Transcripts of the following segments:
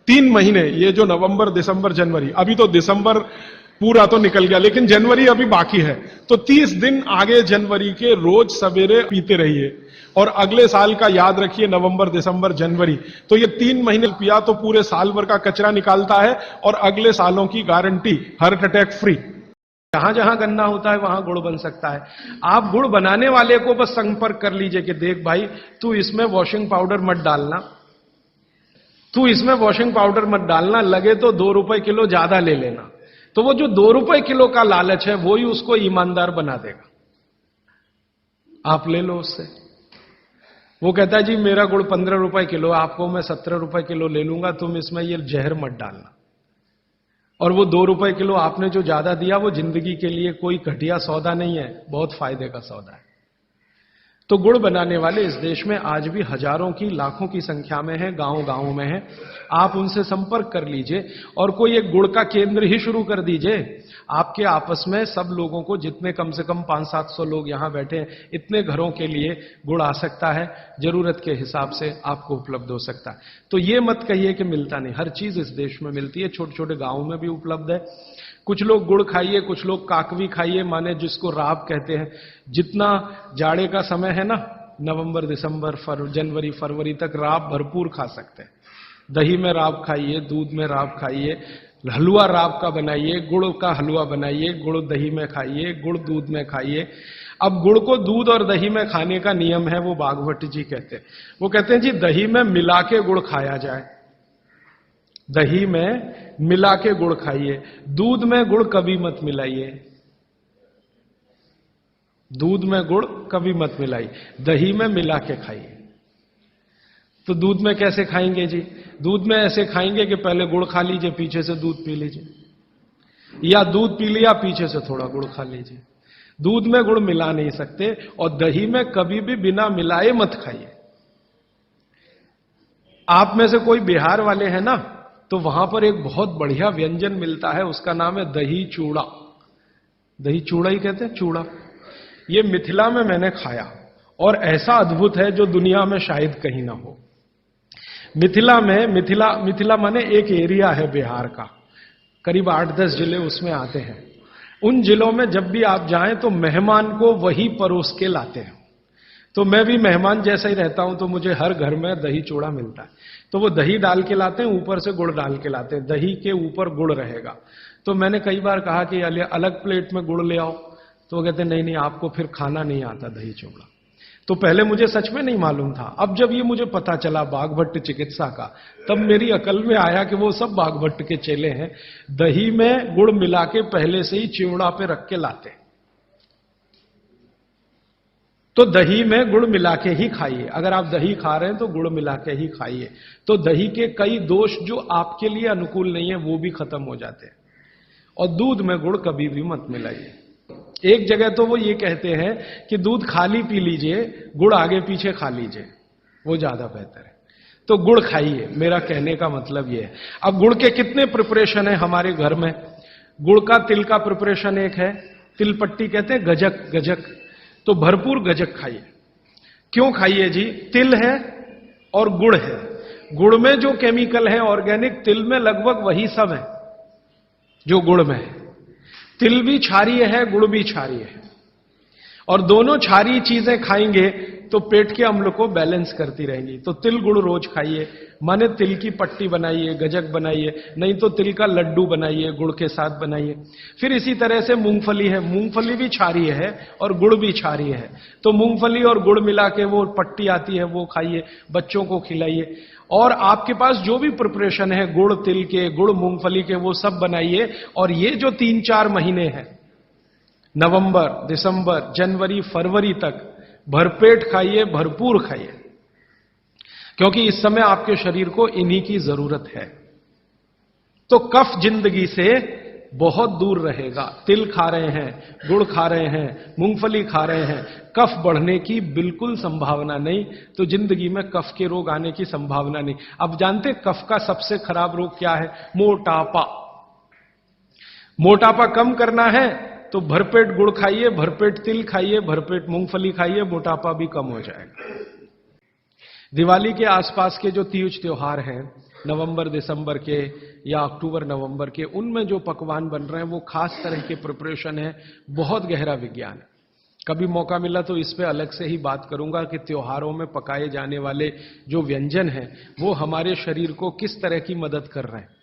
3 महीने, ये जो नवंबर, दिसंबर, जनवरी, अभी तो दिसंबर पूरा तो निकल गया, लेकिन जनवरी अभी बाकी है, तो 30 दिन आगे जनवरी के रोज सवेरे पीते रहिए, और अगले साल का याद रखिए नवंबर, दिसंबर, जनवरी। तो ये 3 महीने पिया तो पूरे साल भर का कचरा निकालता है, और अगले सालों की गारंटी, हार्ट अटैक फ्री। जहां जहां गन्ना होता है वहां गुड़ बन सकता है। आप गुड़ बनाने वाले को बस संपर्क कर लीजिए कि देख भाई, तू इसमें वॉशिंग पाउडर मत डालना, तू इसमें वॉशिंग पाउडर मत डालना, लगे तो 2 रुपए किलो ज्यादा ले लेना। तो वो जो 2 रुपए किलो का लालच है वो ही उसको ईमानदार बना देगा। आप ले लो उससे। वो कहता है जी मेरा गुड़ 15 रुपए किलो, आपको मैं 17 रुपए किलो ले लूंगा, तुम इसमें ये जहर मत डालना। और वो 2 रुपए किलो आपने जो ज्यादा दिया वो जिंदगी के लिए कोई घटिया सौदा नहीं है, बहुत फायदे का सौदा है। तो गुड़ बनाने वाले इस देश में आज भी हजारों की, लाखों की संख्या में है, गांव गांव में है। आप उनसे संपर्क कर लीजिए और कोई एक गुड़ का केंद्र ही शुरू कर दीजिए। आपके आपस में सब लोगों को, जितने कम से कम 500-700 लोग यहां बैठे हैं, इतने घरों के लिए गुड़ आ सकता है, जरूरत के हिसाब से आपको उपलब्ध हो सकता है। तो ये मत कहिए कि मिलता नहीं, हर चीज इस देश में मिलती है, छोटे छोटे गांवों में भी उपलब्ध है। कुछ लोग गुड़ खाइए, कुछ लोग काकवी खाइए, माने जिसको राब कहते हैं। जितना जाड़े का समय है ना, नवंबर, दिसंबर, जनवरी, फरवरी तक राब भरपूर खा सकते हैं। दही में राब खाइए, दूध में राब खाइए, हलवा राब का बनाइए, गुड़ का हलवा बनाइए, गुड़ दही में खाइए, गुड़ दूध में खाइए। अब गुड़ को दूध और दही में खाने का नियम है, वो बागभट्ट जी कहते हैं। वो कहते हैं जी दही में मिला के गुड़ खाया जाए, दही में मिला के गुड़ खाइए, दूध में गुड़ कभी मत मिलाइए, दूध में गुड़ कभी मत मिलाइए, दही में मिला के खाइए। तो दूध में कैसे खाएंगे जी? दूध में ऐसे खाएंगे कि पहले गुड़ खा लीजिए, पीछे से दूध पी लीजिए, या दूध पी लिया, पीछे से थोड़ा गुड़ खा लीजिए। दूध में गुड़ मिला नहीं सकते, और दही में कभी भी बिना मिलाए मत खाइए। आप में से कोई बिहार वाले हैं ना, तो वहां पर एक बहुत बढ़िया व्यंजन मिलता है, उसका नाम है दही चूड़ा। दही चूड़ा ही कहते हैं, चूड़ा। ये मिथिला में मैंने खाया, और ऐसा अद्भुत है जो दुनिया में शायद कहीं ना हो। मिथिला में, मिथिला माने एक एरिया है बिहार का, करीब 8-10 जिले उसमें आते हैं। उन जिलों में जब भी आप जाएं तो मेहमान को वही परोस के लाते हैं। तो मैं भी मेहमान जैसा ही रहता हूं, तो मुझे हर घर में दही चूड़ा मिलता है। तो वो दही डाल के लाते हैं, ऊपर से गुड़ डाल के लाते हैं, दही के ऊपर गुड़ रहेगा। तो मैंने कई बार कहा कि अलग प्लेट में गुड़ ले आओ, तो वो कहते नहीं नहीं, आपको फिर खाना नहीं आता दही चूड़ा। तो पहले मुझे सच में नहीं मालूम था। अब जब ये मुझे पता चला बागभट्ट चिकित्सा का, तब मेरी अकल में आया कि वो सब बागभट्ट के चेले हैं, दही में गुड़ मिला के पहले से ही चिवड़ा पे रख के लाते। तो दही में गुड़ मिला के ही खाइए। अगर आप दही खा रहे हैं तो गुड़ मिला के ही खाइए। तो दही के कई दोष जो आपके लिए अनुकूल नहीं है वो भी खत्म हो जाते हैं। और दूध में गुड़ कभी भी मत मिलाइए। एक जगह तो वो ये कहते हैं कि दूध खाली पी लीजिए, गुड़ आगे पीछे खा लीजिए, वो ज्यादा बेहतर है। तो गुड़ खाइए, मेरा कहने का मतलब ये है। अब गुड़ के कितने प्रिपरेशन है हमारे घर में? गुड़ का तिल का प्रिपरेशन एक है, तिल पट्टी कहते हैं, गजक, गजक। तो भरपूर गजक खाइए। क्यों खाइए जी? तिल है और गुड़ है। गुड़ में जो केमिकल है ऑर्गेनिक, तिल में लगभग वही सब है जो गुड़ में है। तिल भी क्षारीय है, गुड़ भी क्षारीय है, और दोनों क्षारीय चीजें खाएंगे तो पेट के अम्ल को बैलेंस करती रहेंगी। तो तिल गुड़ रोज खाइए, माने तिल की पट्टी बनाइए, गजक बनाइए, नहीं तो तिल का लड्डू बनाइए, गुड़ के साथ बनाइए। फिर इसी तरह से मूंगफली है, मूंगफली भी क्षारीय है और गुड़ भी क्षारीय है। तो मूंगफली और गुड़ मिला के वो पट्टी आती है, वो खाइए, बच्चों को खिलाइए। और आपके पास जो भी प्रिपरेशन है गुड़ तिल के, गुड़ मूंगफली के, वो सब बनाइए। और ये जो 3-4 महीने हैं, नवंबर, दिसंबर, जनवरी, फरवरी तक भरपेट खाइए, भरपूर खाइए, क्योंकि इस समय आपके शरीर को इन्हीं की जरूरत है। तो कफ जिंदगी से बहुत दूर रहेगा। तिल खा रहे हैं, गुड़ खा रहे हैं, मूंगफली खा रहे हैं, कफ बढ़ने की बिल्कुल संभावना नहीं। तो जिंदगी में कफ के रोग आने की संभावना नहीं। अब जानते कफ का सबसे खराब रोग क्या है? मोटापा। मोटापा कम करना है तो भरपेट गुड़ खाइए, भरपेट तिल खाइए, भरपेट मूंगफली खाइए, मोटापा भी कम हो जाएगा। दिवाली के आसपास के जो तीज त्योहार हैं, नवंबर दिसंबर के या अक्टूबर नवंबर के, उनमें जो पकवान बन रहे हैं वो खास तरह के प्रिपरेशन है, बहुत गहरा विज्ञान है। कभी मौका मिला तो इस पे अलग से ही बात करूंगा कि त्योहारों में पकाए जाने वाले जो व्यंजन हैं वो हमारे शरीर को किस तरह की मदद कर रहे हैं।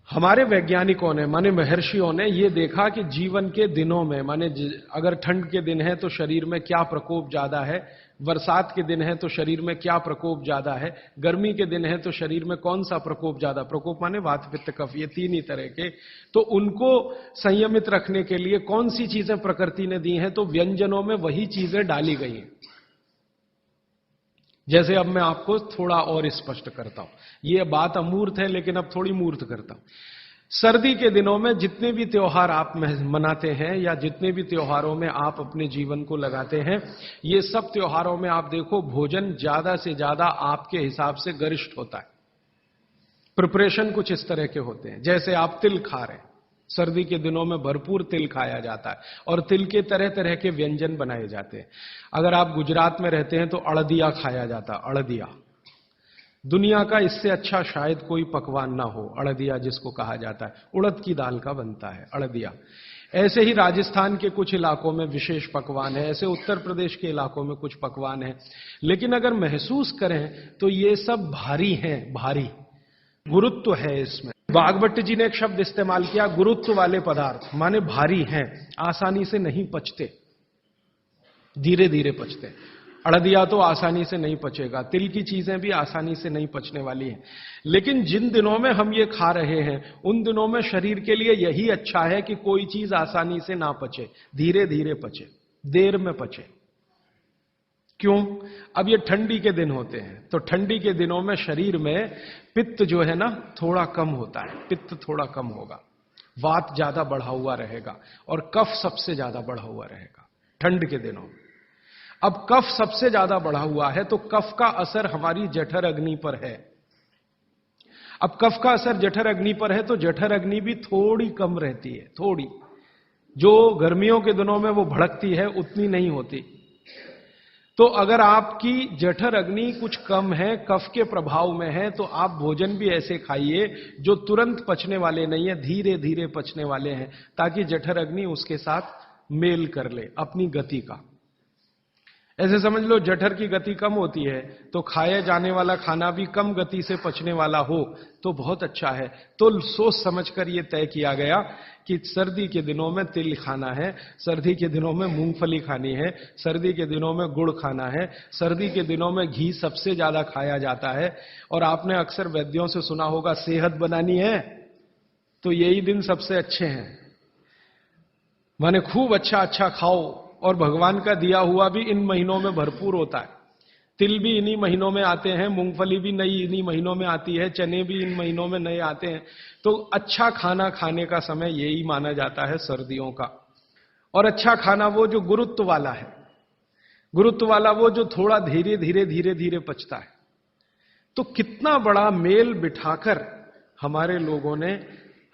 हमारे वैज्ञानिकों ने, माने महर्षियों ने, ये देखा कि जीवन के दिनों में, माने अगर ठंड के दिन है तो शरीर में क्या प्रकोप ज्यादा है, बरसात के दिन है तो शरीर में क्या प्रकोप ज्यादा है, गर्मी के दिन है तो शरीर में कौन सा प्रकोप ज्यादा, प्रकोप माने वात पित्त कफ, ये तीन ही तरह के, तो उनको संयमित रखने के लिए कौन सी चीजें प्रकृति ने दी हैं, तो व्यंजनों में वही चीजें डाली गई हैं। जैसे अब मैं आपको थोड़ा और स्पष्ट करता हूं, यह बात अमूर्त है लेकिन अब थोड़ी मूर्त करता हूं। सर्दी के दिनों में जितने भी त्योहार आप मनाते हैं या जितने भी त्योहारों में आप अपने जीवन को लगाते हैं, ये सब त्योहारों में आप देखो भोजन ज्यादा से ज्यादा आपके हिसाब से गरिष्ठ होता है। प्रिपरेशन कुछ इस तरह के होते हैं, जैसे आप तिल खा रहे हैं, सर्दी के दिनों में भरपूर तिल खाया जाता है और तिल के तरह तरह के व्यंजन बनाए जाते हैं। अगर आप गुजरात में रहते हैं तो अड़दिया खाया जाता है, अड़दिया। दुनिया का इससे अच्छा शायद कोई पकवान ना हो, अड़दिया जिसको कहा जाता है, उड़द की दाल का बनता है अड़दिया। ऐसे ही राजस्थान के कुछ इलाकों में विशेष पकवान है, ऐसे उत्तर प्रदेश के इलाकों में कुछ पकवान है। लेकिन अगर महसूस करें तो ये सब भारी हैं, भारी गुरुत्व है इसमें। भागवत जी ने एक शब्द इस्तेमाल किया, गुरुत्व वाले पदार्थ, माने भारी हैं, आसानी से नहीं पचते, धीरे धीरे पचते। अड़दिया तो आसानी से नहीं पचेगा, तिल की चीजें भी आसानी से नहीं पचने वाली हैं। लेकिन जिन दिनों में हम ये खा रहे हैं उन दिनों में शरीर के लिए यही अच्छा है कि कोई चीज आसानी से ना पचे, धीरे धीरे पचे, देर में पचे। क्यों? अब ये ठंडी के दिन होते हैं तो ठंडी के दिनों में शरीर में पित्त जो है ना थोड़ा कम होता है, पित्त थोड़ा कम होगा, वात ज्यादा बढ़ा हुआ रहेगा और कफ सबसे ज्यादा बढ़ा हुआ रहेगा ठंड के दिनों में। अब कफ सबसे ज्यादा बढ़ा हुआ है तो कफ का असर हमारी जठर अग्नि पर है। अब कफ का असर जठर अग्नि पर है तो जठर अग्नि भी थोड़ी कम रहती है, थोड़ी, जो गर्मियों के दिनों में वो भड़कती है उतनी नहीं होती। तो अगर आपकी जठर अग्नि कुछ कम है, कफ के प्रभाव में है, तो आप भोजन भी ऐसे खाइए जो तुरंत पचने वाले नहीं है, धीरे धीरे पचने वाले हैं, ताकि जठर अग्नि उसके साथ मेल कर ले अपनी गति का। ऐसे समझ लो जठर की गति कम होती है तो खाया जाने वाला खाना भी कम गति से पचने वाला हो तो बहुत अच्छा है। तो सोच समझकर यह तय किया गया कि सर्दी के दिनों में तिल खाना है, सर्दी के दिनों में मूंगफली खानी है, सर्दी के दिनों में गुड़ खाना है, सर्दी के दिनों में घी सबसे ज्यादा खाया जाता है। और आपने अक्सर वैद्यों से सुना होगा सेहत बनानी है तो यही दिन सबसे अच्छे हैं, माने खूब अच्छा अच्छा खाओ। और भगवान का दिया हुआ भी इन महीनों में भरपूर होता है। तिल भी इन्हीं महीनों में आते हैं, मूंगफली भी नई इन्हीं महीनों में आती है, चने भी इन महीनों में नए आते हैं। तो अच्छा खाना खाने का समय यही माना जाता है सर्दियों का। और अच्छा खाना वो जो गुरुत्व वाला है, गुरुत्व वाला वो जो थोड़ा धीरे धीरे धीरे धीरे पचता है। तो कितना बड़ा मेल बिठाकर हमारे लोगों ने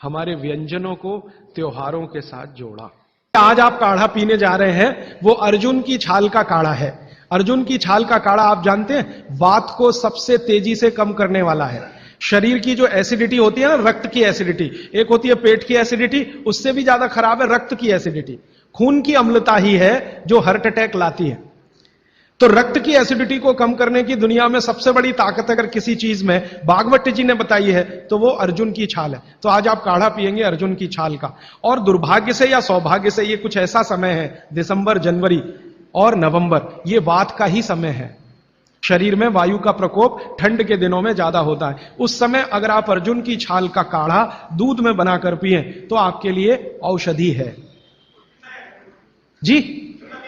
हमारे व्यंजनों को त्योहारों के साथ जोड़ा। आज आप काढ़ा पीने जा रहे हैं, वो अर्जुन की छाल का काढ़ा है। अर्जुन की छाल का काढ़ा आप जानते हैं वात को सबसे तेजी से कम करने वाला है। शरीर की जो एसिडिटी होती है ना, रक्त की एसिडिटी, एक होती है पेट की एसिडिटी, उससे भी ज्यादा खराब है रक्त की एसिडिटी। खून की अम्लता ही है जो हार्ट अटैक लाती है। तो रक्त की एसिडिटी को कम करने की दुनिया में सबसे बड़ी ताकत अगर किसी चीज में भागवत जी ने बताई है तो वो अर्जुन की छाल है। तो आज आप काढ़ा पिएंगे अर्जुन की छाल का। और दुर्भाग्य से या सौभाग्य से ये कुछ ऐसा समय है, दिसंबर, जनवरी और नवंबर, ये वात का ही समय है। शरीर में वायु का प्रकोप ठंड के दिनों में ज्यादा होता है। उस समय अगर आप अर्जुन की छाल का काढ़ा दूध में बनाकर पिए तो आपके लिए औषधि है जी।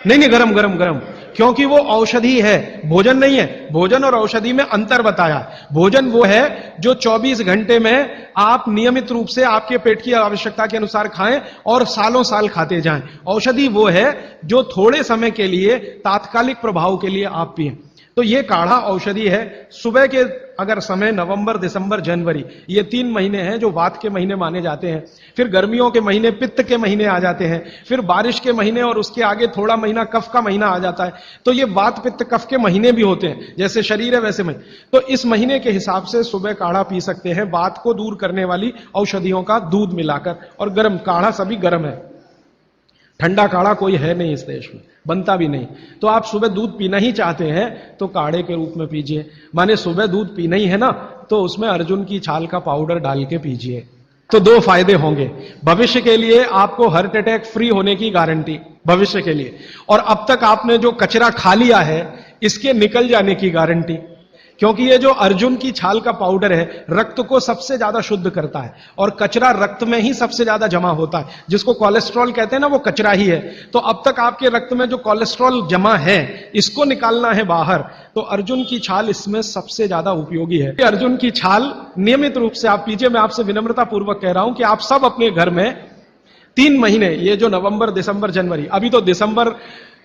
नहीं, गरम गरम गरम, क्योंकि वो औषधि है, भोजन नहीं है। भोजन और औषधि में अंतर बताया। भोजन वो है जो 24 घंटे में आप नियमित रूप से आपके पेट की आवश्यकता के अनुसार खाएं और सालों साल खाते जाएं। औषधि वो है जो थोड़े समय के लिए तात्कालिक प्रभाव के लिए आप पिएं। तो ये काढ़ा औषधि है। सुबह के अगर समय नवंबर, दिसंबर, जनवरी, ये 3 महीने हैं जो वात के महीने माने जाते हैं। फिर गर्मियों के महीने पित्त के महीने आ जाते हैं, फिर बारिश के महीने और उसके आगे थोड़ा महीना कफ का महीना आ जाता है। तो ये वात पित्त कफ के महीने भी होते हैं, जैसे शरीर है वैसे महीने। तो इस महीने के हिसाब से सुबह काढ़ा पी सकते हैं, वात को दूर करने वाली औषधियों का दूध मिलाकर। और गर्म काढ़ा सभी गर्म है, ठंडा काढ़ा कोई है नहीं इस देश में, बनता भी नहीं। तो आप सुबह दूध पीना ही चाहते हैं तो काढ़े के रूप में पीजिए। माने सुबह दूध पीना ही है ना, तो उसमें अर्जुन की छाल का पाउडर डाल के पीजिए। तो 2 फायदे होंगे। भविष्य के लिए आपको हार्ट अटैक फ्री होने की गारंटी, भविष्य के लिए। और अब तक आपने जो कचरा खा लिया है इसके निकल जाने की गारंटी, क्योंकि ये जो अर्जुन की छाल का पाउडर है रक्त को सबसे ज्यादा शुद्ध करता है, और कचरा रक्त में ही सबसे ज्यादा जमा होता है। जिसको कोलेस्ट्रॉल कहते हैं ना, वो कचरा ही है। तो अब तक आपके रक्त में जो कोलेस्ट्रॉल जमा है इसको निकालना है बाहर, तो अर्जुन की छाल इसमें सबसे ज्यादा उपयोगी है। अर्जुन की छाल नियमित रूप से आप पीजिए। मैं आपसे विनम्रता पूर्वक कह रहा हूं कि आप सब अपने घर में 3 महीने, ये जो नवंबर, दिसंबर, जनवरी, अभी तो दिसंबर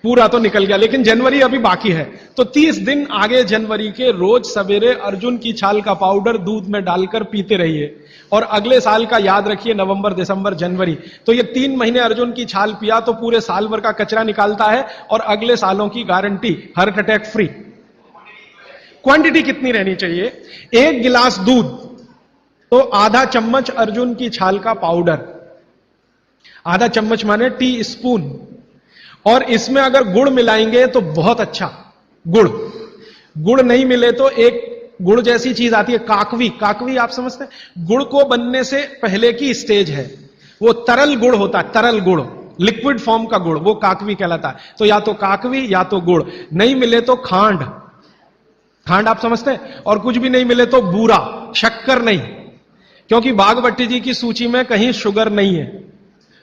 पूरा तो निकल गया लेकिन जनवरी अभी बाकी है, तो 30 दिन आगे जनवरी के रोज सवेरे अर्जुन की छाल का पाउडर दूध में डालकर पीते रहिए। और अगले साल का याद रखिए, नवंबर, दिसंबर, जनवरी, तो ये 3 महीने अर्जुन की छाल पिया तो पूरे साल भर का कचरा निकालता है और अगले सालों की guarantee, heart attack free. Quantity कितनी रहनी चाहिए? 1 गिलास दूध तो आधा चम्मच अर्जुन की छाल का पाउडर, आधा चम्मच माने टी स्पून। और इसमें अगर गुड़ मिलाएंगे तो बहुत अच्छा। गुड़ नहीं मिले तो एक गुड़ जैसी चीज आती है काकवी, काकवी आप समझते हैं? गुड़ को बनने से पहले की स्टेज है, वो तरल गुड़ होता है, तरल गुड़, लिक्विड फॉर्म का गुड़, वो काकवी कहलाता है। तो या तो काकवी या तो गुड़, नहीं मिले तो खांड, खांड आप समझते हैं? और कुछ भी नहीं मिले तो बूरा, शक्कर नहीं, क्योंकि बागवती जी की सूची में कहीं शुगर नहीं है,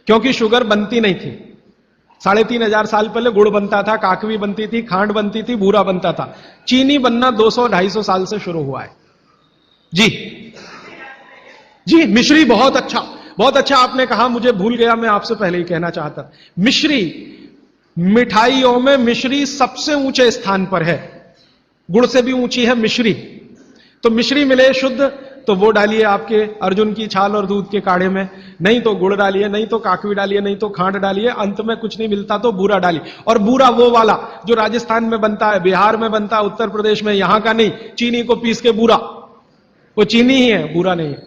क्योंकि शुगर बनती नहीं थी। 3500 साल पहले गुड़ बनता था, काकवी बनती थी, खांड बनती थी, बूरा बनता था। चीनी बनना 200-250 साल से शुरू हुआ है। जी मिश्री बहुत अच्छा, बहुत अच्छा आपने कहा, मुझे भूल गया, मैं आपसे पहले ही कहना चाहता। मिश्री, मिठाइयों में मिश्री सबसे ऊंचे स्थान पर है, गुड़ से भी ऊंची है मिश्री। तो मिश्री मिले शुद्ध तो वो डालिए आपके अर्जुन की छाल और दूध के काढ़े में, नहीं तो गुड़ डालिए, नहीं तो काकवी डालिए, नहीं तो खांड डालिए, अंत में कुछ नहीं मिलता तो बूरा डालिए। और बूरा वो वाला जो राजस्थान में बनता है, बिहार में बनता है, उत्तर प्रदेश में, यहां का नहीं, चीनी को पीस के बूरा, वो चीनी ही है, बूरा नहीं है।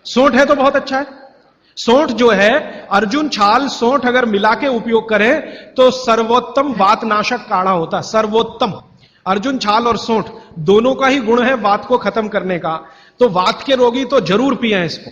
सोंठ है तो बहुत अच्छा है। सोंठ जो है, अर्जुन छाल सोंठ अगर मिला के उपयोग करें तो सर्वोत्तम वातनाशक काढ़ा होता है, सर्वोत्तम। अर्जुन छाल और सोंठ दोनों का ही गुण है वात को खत्म करने का, तो वात के रोगी तो जरूर पिए इसको।